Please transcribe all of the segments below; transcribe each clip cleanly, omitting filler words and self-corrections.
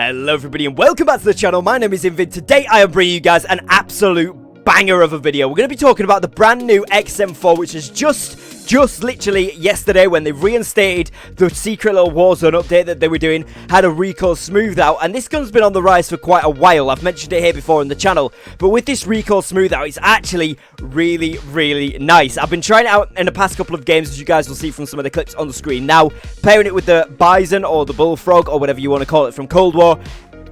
Hello everybody and welcome back to the channel. My name is Invin. Today I am bringing you guys an absolute banger of a video. We're going to be talking about the brand new XM4, which is just literally yesterday when they reinstated the secret little Warzone update that they were doing, had a recoil smooth out, and this gun's been on the rise for quite a while. I've mentioned it here before on the channel, but with this recoil smooth out, it's actually really nice. I've been trying it out in the past couple of games, as you guys will see from some of the clips on the screen now, pairing it with the Bison or the Bullfrog or whatever you want to call it from Cold War.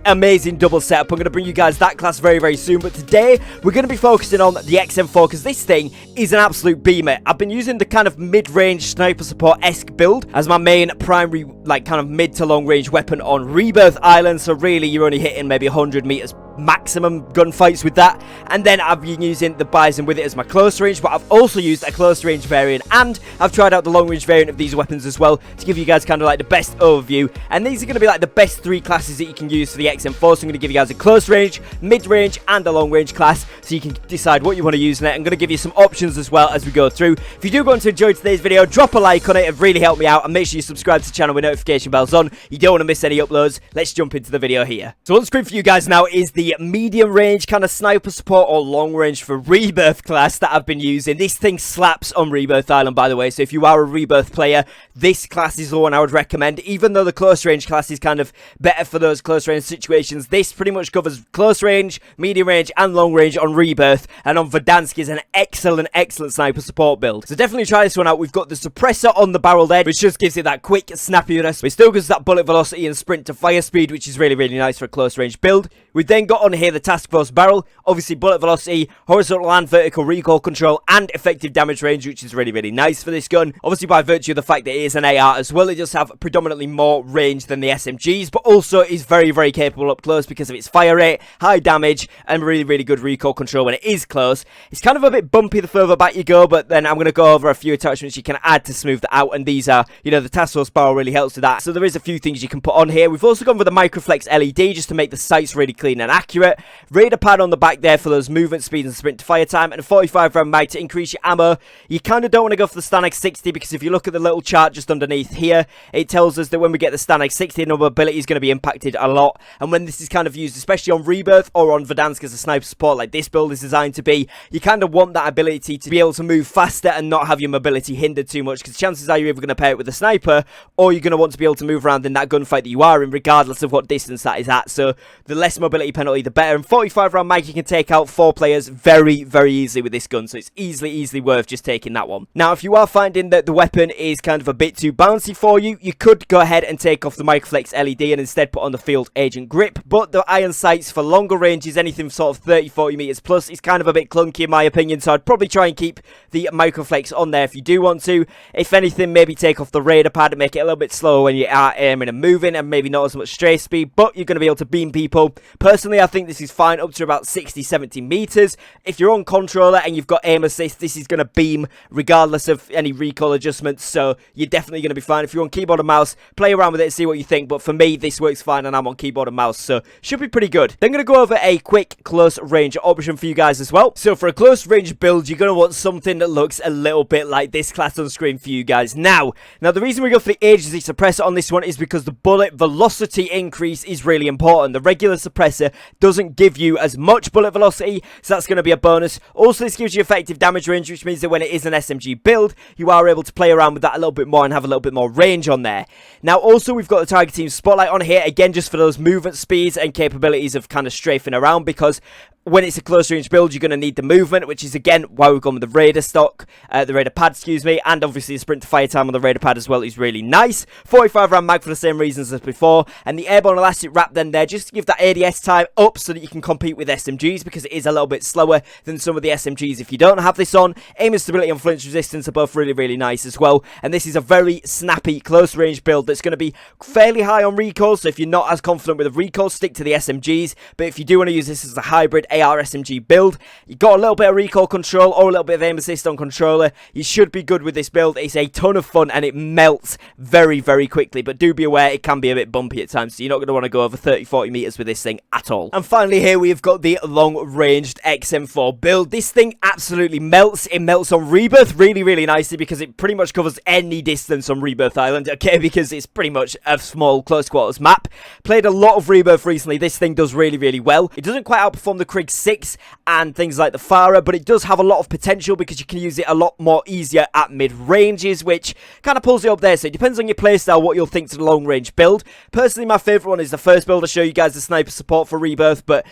Amazing double setup. I'm going to bring you guys that class very soon, but today we're going to be focusing on the XM4 because this thing is an absolute beamer. I've been using the kind of mid-range sniper support-esque build as my main primary, like, kind of mid to long range weapon on Rebirth Island, so really you're only hitting maybe 100 meters maximum gunfights with that, and then I've been using the Bison with it as my close range, but I've also used a close range variant, and I've tried out the long range variant of these weapons as well to give you guys kind of like the best overview. And these are going to be like the best three classes that you can use for the XM4, so I'm going to give you guys a close range, mid range, and a long range class, so you can decide what you want to use in it. I'm going to give you some options as well as we go through. If you do want to enjoy today's video, drop a like on it, it really helped me out, and make sure you subscribe to the channel with notification bells on. You don't want to miss any uploads. Let's jump into the video here. So on screen for you guys now is the medium range kind of sniper support or long range for Rebirth class that I've been using. This thing slaps on Rebirth Island, by the way, so if you are a Rebirth player, this class is the one I would recommend. Even though the close range class is kind of better for those close range situations, this pretty much covers close range, medium range, and long range on Rebirth, and on Verdansk is an excellent sniper support build. So definitely try this one out. We've got the suppressor on the barrel there, which just gives it that quick snappiness, but it still gives that bullet velocity and sprint to fire speed, which is really nice for a close range build. We've then got on here the Task Force barrel, obviously bullet velocity, horizontal and vertical recoil control, and effective damage range, which is really nice for this gun. Obviously by virtue of the fact that it is an AR as well, it does have predominantly more range than the SMGs, but also is very capable up close because of its fire rate, high damage, and really good recoil control when it is close. It's kind of a bit bumpy the further back you go, but then I'm going to go over a few attachments you can add to smooth that out, and these are, you know, the Task Force barrel really helps with that. So there is a few things you can put on here. We've also gone with the Microflex LED just to make the sights really clean and accurate. Radar pad on the back there for those movement speed and sprint to fire time, and a 45 round mag to increase your ammo. You kind of don't want to go for the StanX 60 because if you look at the little chart just underneath here, it tells us that when we get the StanX 60, the mobility is going to be impacted a lot, and when this is kind of used, especially on Rebirth or on Verdansk as a sniper support like this build is designed to be, you kind of want that ability to be able to move faster and not have your mobility hindered too much, because chances are you're either going to pair it with a sniper or you're going to want to be able to move around in that gunfight that you are in, regardless of what distance that is at. So the less mobility penalty the better, and 45 round mag you can take out 4 players very easily with this gun, so it's easily worth just taking that one. Now if you are finding that the weapon is kind of a bit too bouncy for you, you could go ahead and take off the Microflex LED and instead put on the Field Agent grip, but the iron sights for longer ranges, anything sort of 30-40 meters plus, is kind of a bit clunky in my opinion, so I'd probably try and keep the Microflex on there if you do want to. If anything, maybe take off the radar pad and make it a little bit slower when you are aiming and moving, and maybe not as much strafe speed, but you're going to be able to beam people. Personally, I think this is fine up to about 60-70 meters. If you're on controller and you've got aim assist, this is going to beam regardless of any recoil adjustments, so you're definitely going to be fine. If you're on keyboard and mouse, play around with it and see what you think, but for me this works fine and I'm on keyboard and mouse, so should be pretty good. Then I'm going to go over a quick close range option for you guys as well. So for a close range build, you're going to want something that looks a little bit like this class on screen for you guys. Now the reason we go for the agency suppressor on this one is because the bullet velocity increase is really important. The regular suppressor doesn't give you as much bullet velocity, so that's going to be a bonus. Also, this gives you effective damage range, which means that when it is an SMG build, you are able to play around with that a little bit more and have a little bit more range on there. Now also, we've got the target team spotlight on here, again just for those movement speeds and capabilities of kind of strafing around, because when it's a close range build, you're going to need the movement, which is again why we've gone with the radar stock, the radar pad, excuse me, and obviously the sprint to fire time on the radar pad as well is really nice. 45 round mag for the same reasons as before, and the airborne elastic wrap then there just to give that ADS time up so that you can compete with SMGs, because it is a little bit slower than some of the SMGs if you don't have this on. Aim and stability and flinch resistance are both really nice as well, and this is a very snappy close range build that's going to be fairly high on recoil, so if you're not as confident with the recoil, stick to the SMGs, but if you do want to use this as a hybrid AR SMG build. You've got a little bit of recoil control or a little bit of aim assist on controller. You should be good with this build. It's a ton of fun and it melts very, very quickly. But do be aware, it can be a bit bumpy at times, so you're not going to want to go over 30-40 meters with this thing at all. And finally here we've got the long-ranged XM4 build. This thing absolutely melts. It melts on Rebirth really, really nicely because it pretty much covers any distance on Rebirth Island, okay, because it's pretty much a small close quarters map. Played a lot of Rebirth recently. This thing does really, really well. It doesn't quite outperform the Krig 6 and things like the FARA, but it does have a lot of potential because you can use it a lot more easier at mid-ranges, which kind of pulls it up there. So it depends on your playstyle what you'll think to the long-range build. Personally, my favourite one is the first build. I'll show you guys the sniper support for Rebirth, but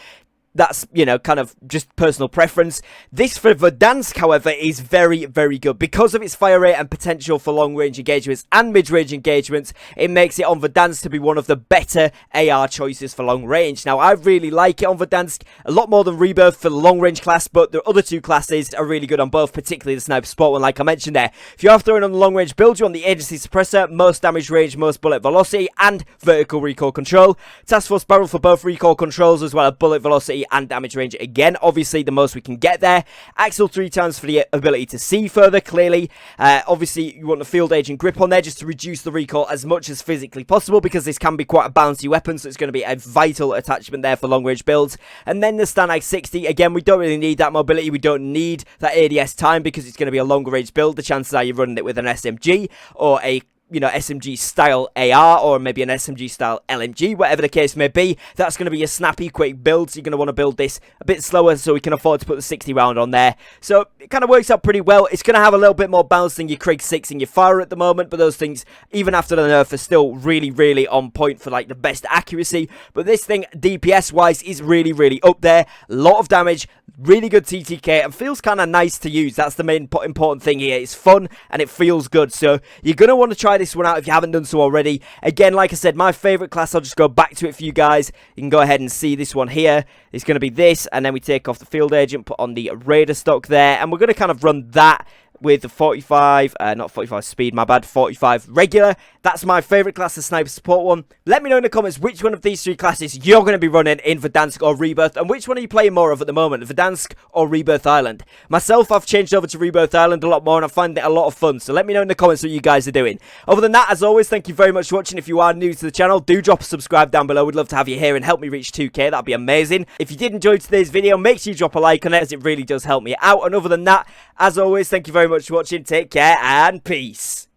that's, you know, kind of just personal preference. This for Verdansk, however, is very, very good. Because of its fire rate and potential for long-range engagements and mid-range engagements, it makes it on Verdansk to be one of the better AR choices for long-range. Now, I really like it on Verdansk, a lot more than Rebirth for the long-range class, but the other two classes are really good on both, particularly the sniper support one, like I mentioned there. If you are throwing on the long-range build, you want the agency suppressor, most damage range, most bullet velocity, and vertical recoil control. Task Force barrel for both recoil controls, as well as bullet velocity and damage range again, obviously the most we can get there. Axle 3 times for the ability to see further clearly. Obviously you want the field agent grip on there just to reduce the recoil as much as physically possible, because this can be quite a bouncy weapon, so it's going to be a vital attachment there for long range builds. And then the Stanag 60, again, we don't really need that mobility, we don't need that ADS time because it's going to be a longer range build. The chances are you're running it with an SMG or a, you know, SMG style AR or maybe an SMG style LMG, whatever the case may be. That's going to be a snappy, quick build, so you're going to want to build this a bit slower so we can afford to put the 60 round on there. So it kind of works out pretty well. It's going to have a little bit more bounce than your Krig 6 and your FARA at the moment, but those things, even after the nerf, are still really, really on point for like the best accuracy. But this thing, DPS wise, is really, really up there. A lot of damage, really good TTK, and feels kind of nice to use. That's the main important thing here. It's fun and it feels good, so you're going to want to try this one out if you haven't done so already. Again, like I said, my favorite class, I'll just go back to it for you guys. You can go ahead and see this one here. It's going to be this, and then we take off the field agent, put on the raider stock there, and we're going to kind of run that with the 45, not 45 speed, my bad, 45 regular. That's my favourite class, the sniper support one. Let me know in the comments which one of these three classes you're going to be running in Verdansk or Rebirth, and which one are you playing more of at the moment, Verdansk or Rebirth Island. Myself, I've changed over to Rebirth Island a lot more, and I find it a lot of fun, so let me know in the comments what you guys are doing. Other than that, as always, thank you very much for watching. If you are new to the channel, do drop a subscribe down below. We'd love to have you here and help me reach 2k, that'd be amazing. If you did enjoy today's video, make sure you drop a like on it, as it really does help me out. And other than that, as always, thank you very much for watching. Take care and peace.